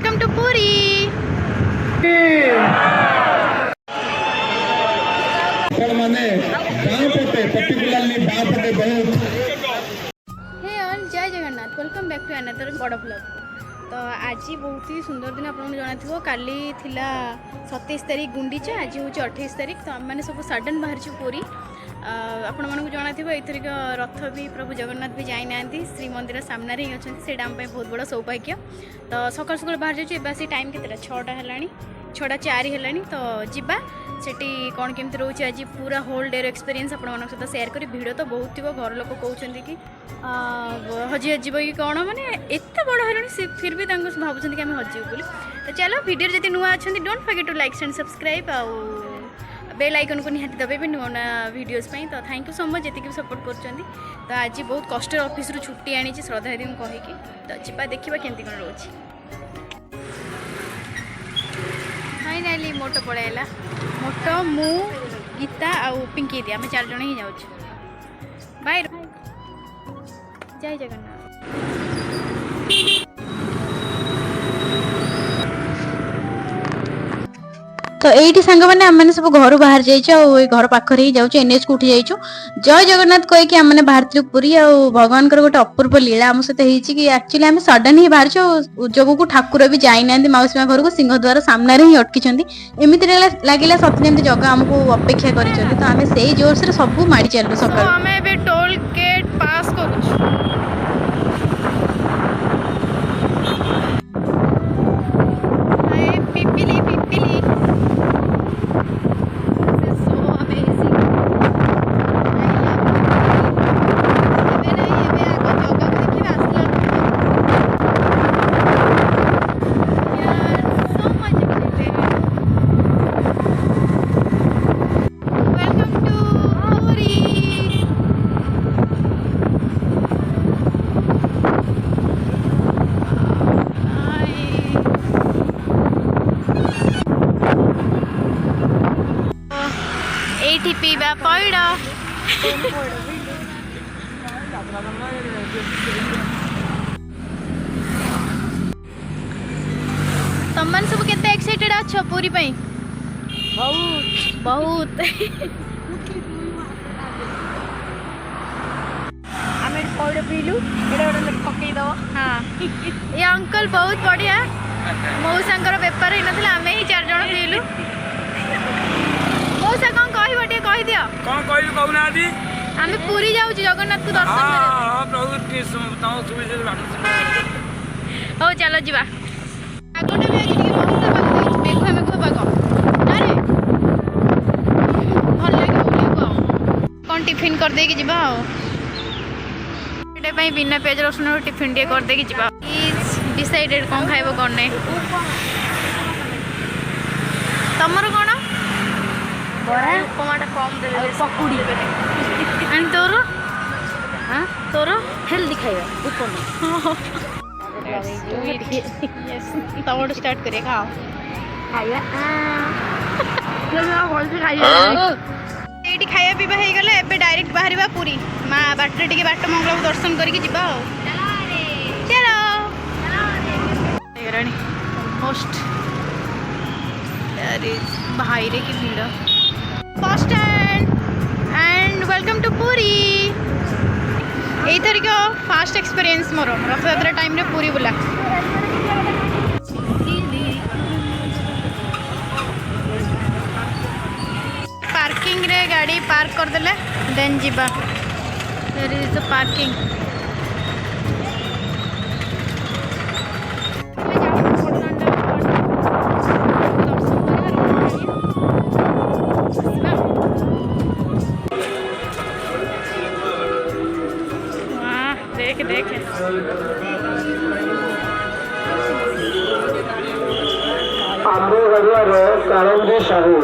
Welcome to Puri. माने गांव पटे पर्टिकुलरली गांव पटे बहुत हे ऑल जय Jagannath welcome back to another बड़ ब्लॉग। तो आज बहुत ही सुंदर दिन आपको जाना काली थिला 27 तारीख गुंडीचा आज हूँ 28 तारीख। तो आम मैंने सब सडन बाहर पुरी आपण मानक जाना एथरिक रथ भी प्रभु जगन्नाथ भी जाई ना श्रीमंदिर सामने ही अच्छा से बहुत बड़ा सौभाग्य। तो सकाल सकाल बाहर जाइए टाइम के 6टा है 6:04 है। तो जीवा सेठी कौन केमती रोचे आज पूरा होल डे एक्सपीरियंस आप सहित सेयार करी। भिड़ तो बहुत थी घर लोग कहते कि हजी हजब कि कौन माने एत बड़ है फिर भी भावुं कि आम हजू बोली। तो चलो वीडियो जब नुआ अच्छा don't forget to like and subscribe आउ बेल आइकन को निहाती दबे भी नुआ वीडियोस पे। तो थैंक यू सो मच जी भी सपोर्ट कर। तो आज बहुत कष्ट ऑफिस छुट्टी आनी श्रद्धा दीदी को कहीकि। तो जीवा देखा केमती कौन रोचे। फाइनाली मोटो पड़ेगा मोटो मु गीता आउ पिंकी दी आम 4 जन ही जाऊँ। बाय जय जगन्नाथ। तो यही सांग मैंने आम मैंने सब घर बाहर जाइए घर पाखर ही जाऊँ एनएच को उठी जाइए जय जगन्नाथ कहीकि आम मैंने बाहर पुरी आ भगवान गोटे अपूर्व लीला आम सहित होती एक्चुअली आम सडन ही बाहर जगह को ठाकुर भी जाना मौसी माँ घर को सिंहद्वार सामने ही अटकी एमती लगे सत जमी जगह आमको अपेक्षा कर। तो आम से जोर से सब माड़ी चलू सकाल टोल गेट पास कर। एठी पीबा पड़ तुम सब केते एक्साइटेड अच्छो पूरी पई बहुत बहुत आमे पौड़ पीलु एडा पकई दो। हां ये अंकल बहुत बढ़िया मौसांकर बेपार ही नथिला आमे ही 4 जण पीलु। मौसा कौन कहबो टे कहि दियो कौन कहलु कहना आदि आमे पूरी जाउ जगन्नाथ को दर्शन करे। हां प्रभु ताऊ सुबह से बाटो हो चलो जीवा आगोटे भी आज टिके बहुत मेघ मेघ पागो अरे भल लागे बुलियो कौन टिफिन कर दे कि जीवा हो एटे पई बिना पेज रसुन टिफिन टे कर दे कि जीवा। इज डिसाइडेड कौन खाइबो कौन नै तमरो कोन बरा उपमाटा कम देबे पकुड़ी एंड तोरो हां तोरो हेल्दी खाइबा उपमा यस तमोड़ स्टार्ट करे खाओ खाइबा बोल से खाइबा एटी खाइबा पीबा हे गले एबे डायरेक्ट बाहरिबा पूरी मां बाटरे टिके बाट मंगल को दर्शन करके जिबा हो। चलो रे होस्ट यार भाई रे की भीड़ bus stand and welcome to Puri. यही तारीख फास्ट एक्सपीरियंस मोर रथयात्रा टाइम रे पुरी बुला। पार्किंग रे गाड़ी पार्क कर देले देन जीवा देयर इज द पार्किंग। देख देख आंबे गाड़ियार कालंदी साहू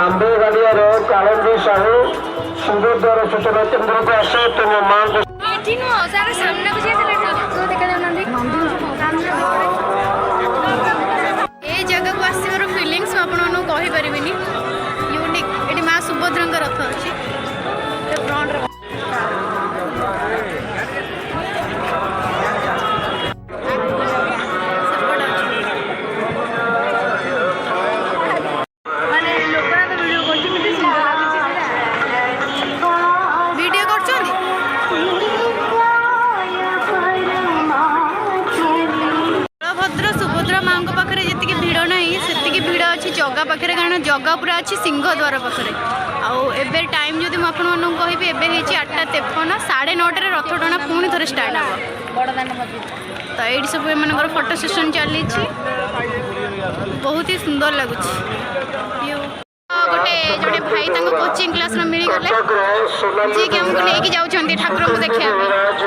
आंबे गाड़ियार कालंदी साहू सिंहद्वार सूचना केंद्र को आस तुम मां सामने ये जगह को आसवर फिलिंग्स आपको कहीपर यूनिक ये माँ सुभद्रा रथ अच्छी फ्रंट जगह पाखे कारण जगह पूरा अच्छी सिंहद्वार पाखे आबे टाइम जब मुझे कहि एबे 8:53 9:30 रथ टଣା पुणी थे स्टार्ट हम बड़दान तो ये सब एम फोटो सेशन चली बहुत ही सुंदर लगुच गोटे जोटे भाई कोचिंग क्लास मिलगले जी कि हमको लेकिन जाऊँच ठाकुर को देखा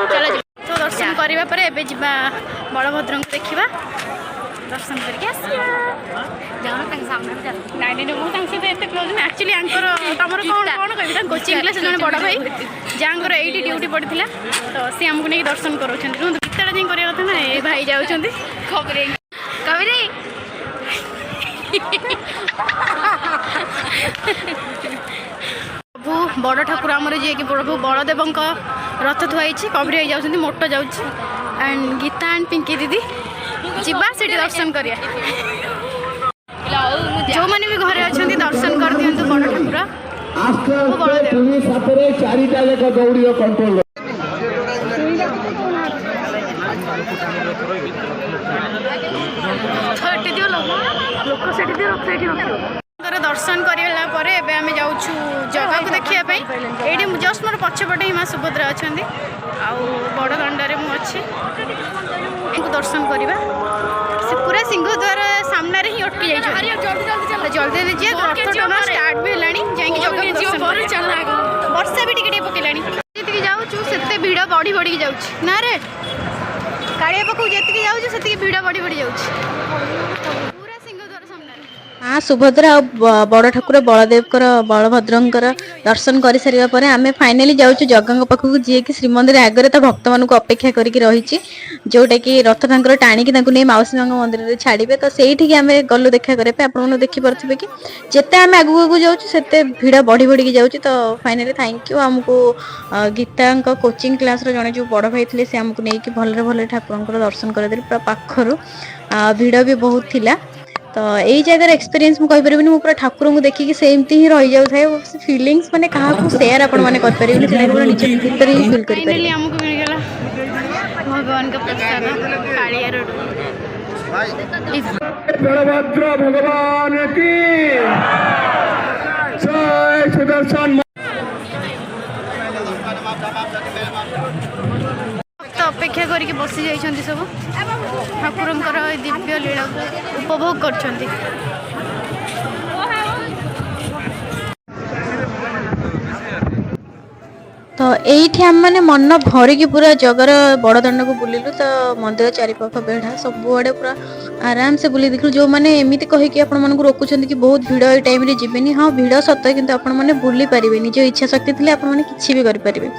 चलो तो दर्शन करने पर एबे जा बलभद्र को देखा दर्शन करके नाई मुझे क्लोज एक्चुअली तुम कौन कौन कह कोचिंग क्लास जो बड़ भाई जहाँ ये ड्यूटी पड़ा तो सी आमको नहीं दर्शन करों गीतटा जी करा कथा ना ये भाई जाऊँच कवि प्रभु बड़ ठाकुर आमर जी कि प्रभु बलदेव रथ थुआई कबरी जाऊँ मोटो जाऊँ एंड गीता एंड पिंकी दीदी जीवा से दर्शन करिया जो मैंने भी घरे अच्छा दर्शन कर दिंतु बड़ ठाकुर दर्शन करला आम जाऊँ जगह को देखापी ये जस्ट मोर पछपटे ही माँ सुभद्रा अच्छा बड़ दंडारे मुझे दर्शन करवा से पूरा सिंहद्वार सामने ही अटकी जाइए जल्दी जल्दी जी रथ टଣା स्टार्ट भी है जगह वर्षा भी टिके पकड़ा जी जाऊँ से भिड़ बढ़ी बढ़ी जाऊँ ना रे कालिया पाखु जी जाऊँ से भिड़ बढ़ी बढ़ी जाऊँ हाँ सुभद्रा और बड़ ठाकुर बलदेव बलभद्रंकर दर्शन कर सारा पर आम फाइनाली जाऊँ जगह पाखक जी कि श्रीमंदिर आगे तो भक्त मान अपेक्षा करके रही जोटा कि रथ टाँगर टाणिकी नहीं माउसी माँ मंदिर में छाड़े तो से आम गलु देखा करते आप देखिपे कि जिते आम आगू आगू जाऊँ से भिड़ बढ़ी बढ़ी जाऊँ तो फाइनाली थैंक यू आमको गीता कोचिंग क्लास जड़े जो बड़ भाई थे से आमको नहीं भले भले ठाकुर दर्शन करदे पूरा पाखर भिड़ भी बहुत थिला तो यही जगह एक्सपीरियंस मुझे कहीपरि पूरा ठाकुर को देखिए सेमती ही रही जाए फिलिंग्स माने कहा शेयर आपण माने कर परिबे पूरा निज भीतर ही फील कर परिबे हमको मिल गला भगवान का प्रसाद कालिया रोड बलभद्र भगवान की जय सुदर्शन अपेक्षा करके बसी जाइछन्ति सब ठाकुरंकर दिव्य लीला को उपभोग करछन्ति तो ये आम मैंने मन भरिकी पूरा जगार बड़दाण्ड को बुलिलु तो मंदिर चारिपाख बेढ़ा सबुआड़े पूरा आराम से बुली देखिलु जो मैंने एमती कहीकि आपण मानक रोकुछन्ति कि बहुत भिड़ ये टाइम रे जीवेनी हाँ भिड़ सत किंतु आपण माने बुली पारिबे निज इच्छा शक्ति थिले आपण माने किछि भी करि पारिबे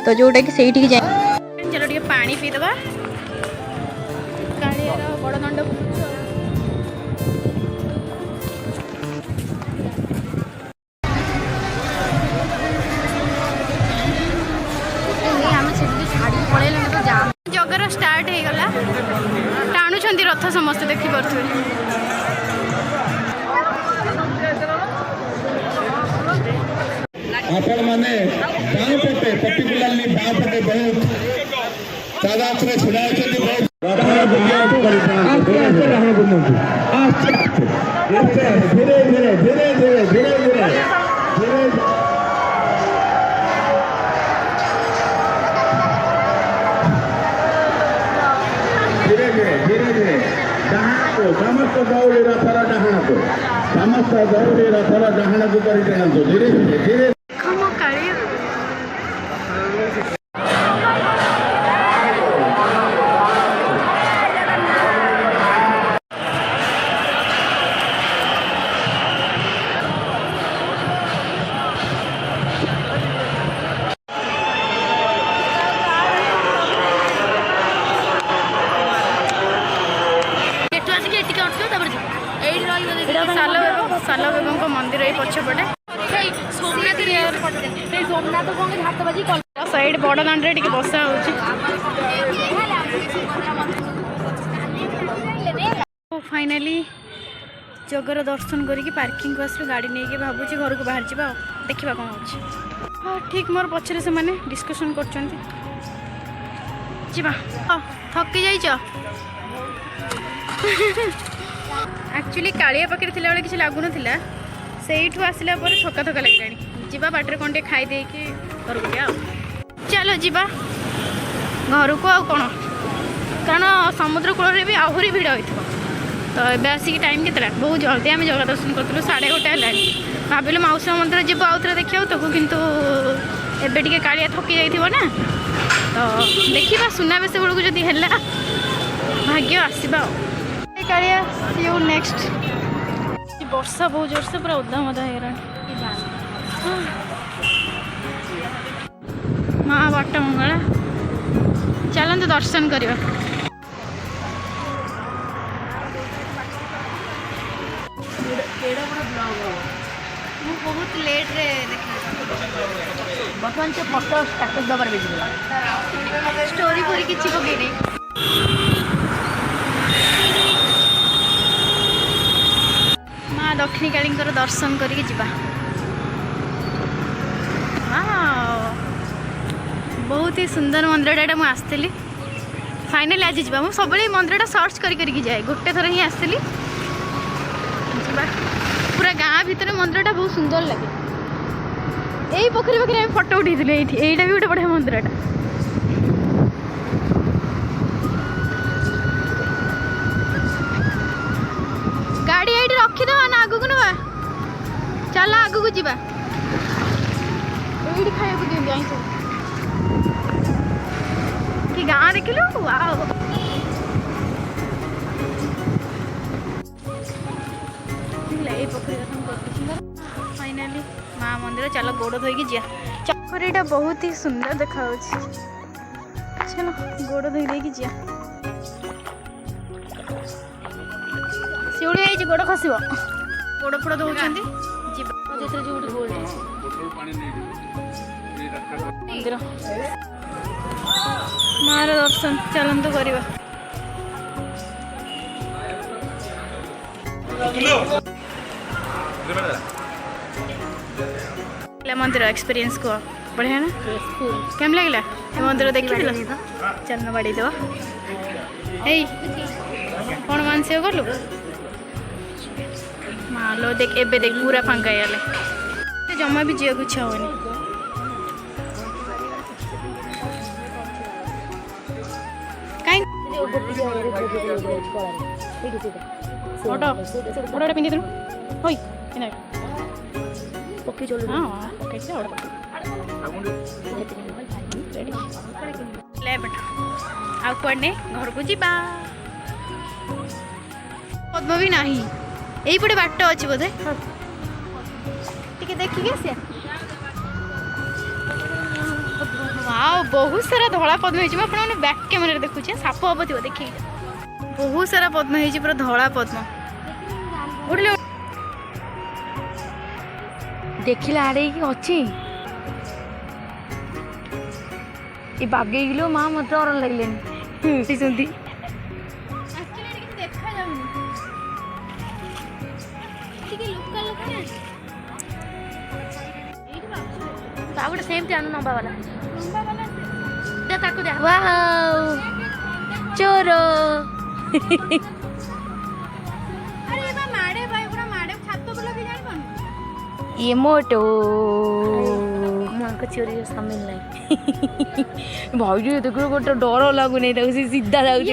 तो जोटा कि सेठी जाय चलो टे पानी पी दबा कालियार बड़दाण्ड जगर स्टार्ट हो गला टाणुछन्ति रथ समस्त देखि परथुवे आपण माने गाँव पटे पर्टिकुलरली गाँव पटे बहुत सादा आश्रय छिड़ा होती बहुत धीरे धीरे धीरे धीरे धीरे धीरे समस्त दौड़ी रथर डाहण को समस्त दौड़ी रथर डाहण को कर धीरे धीरे धीरे साल बेगों मंदिर ये पछपटे साइड बड़ दाण्ड टे बसा हो फाइनाली जगर दर्शन करके पार्किंग आस गाड़ी नहीं भावुँ घर को बाहर जा देखा कौन हो ठीक मोर पचर से मैंने डिस्कसन कर थकी जाइच एक्चुअली कालिया पाखे थिला बेले किसी लागुन थिला सेठू आसला पर थका थका लगे जीवा बाटर कौन खाई देकी घर को आ चलो जीवा घर को आ कौन कारण समुद्र कूल भी आहरी भिड़ होता तो ये आसिक टाइम के बहुत जल्दी आम जगह दर्शन करूँ 1:30 है भाविलु मौसी मंदिर जीव आउ थे देखा तक कितु एबे टिके कालिया थकी जाइथिबो ना तो देखा सुनाबेश बेलू जदि है भाग्य आसवा कालिया सी यू नेक्स्ट वर्षा बहुत जोर से पूरा उदा मदा है माँ बाट मंगला चलते दर्शन करवा बहुत लेट रे बर्तमान से फोटो स्टेटस दबार स्टोरी पूरी किसी पकई नहीं माँ दक्षिणी काली दर्शन करके जीवा बहुत ही सुंदर मंदिर मुझे आसती फाइनाली आज जा मुझे सब मंदिर सर्च करके जाए गोटे थर ही आसती पूरा गाँ भितर मंदिर बहुत सुंदर लगे यही पोखरी पाखे फोटो उठे यहीटा भी गोटे बढ़िया मंदिर गाड़ी ये रखीद ना आग को ना चल आग को जा ये खाया दिखती आई कि गाँ देखिलु फाइनाली माँ मंदिर चलो गोड़ धोईकी जा चखरीटा बहुत ही सुंदर देखा चलो गोड़ धोई देकी जा शिउड़ी आई गोड़ खस गोड़ फोड़ धोचर मंदिर मार दर्शन चलतु करवा मंदिर एक्सपीरियंस को बढ़िया ना केम लगे मंदिर देखी चल बाड़ी देव कौन मानसिक कलु मालो देख एबे देख पूरा फांका गले जमा भी जीवा इच्छा होनी फोटो फोटो पिंधि देलु होई एना पक्की चलु हां पक्की से और ले बेटा आ पड़ने घर को जीबा पद्म भी नाही एई पटे बाट अछि बोधे टिके देखि के से वाओ बहुत सारा धला पद्म है अपन मैंने बैक कैमेरा देखुचे साप हम थो देखिए बहुत सारा पद्म है पूरा धला पद्म उठले देखिला आड़े कि अच्छी ये बागे गिलो माँ मत और लगले सुनती गोटे सेम आनु लंबा वाला चोर ये मोटो चोरी सामिल नहीं भाई देख गोटे डर लगुन सीधा जाऊँगी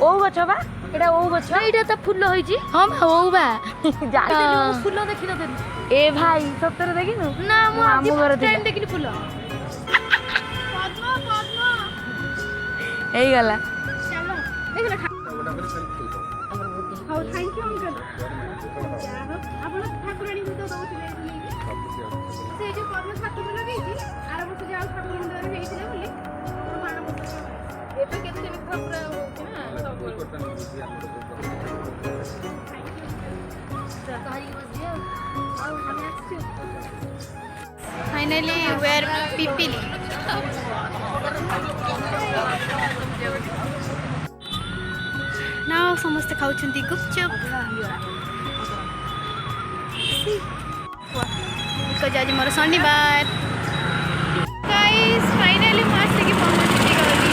ओ गछ बा एटा ओ गछ एटा तो फूल होइची हम हो बा जाई फूल देखि न देनी ए भाई सत्तर देखिनु ना मु आमु घर टाइम देखिनी फूल पद्म पद्म एई गला चलो देखला हाउ थैंक यू अंकल आपण ठाकुराणी को दउथिले से जो पद्म छात्र को लगेची आर वर्ष जे आउ ठाकुर मंदिर हेइथिले बोली बाण बस एबे केते मिठा पूरा होची ना finally we are Pipili now समस्त खाउछंती गुपचुप बिकॉज आज मोर शनिवार गाइस फाइनली मैं आसिक पहुंची गली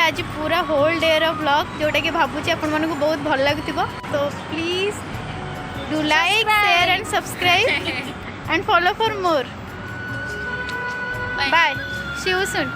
आज पूरा होल डे रो व्लॉग जोटा कि भावुची आपण मानक बहुत भल लगुथिबो तो please do like share and subscribe and follow for more bye see you soon.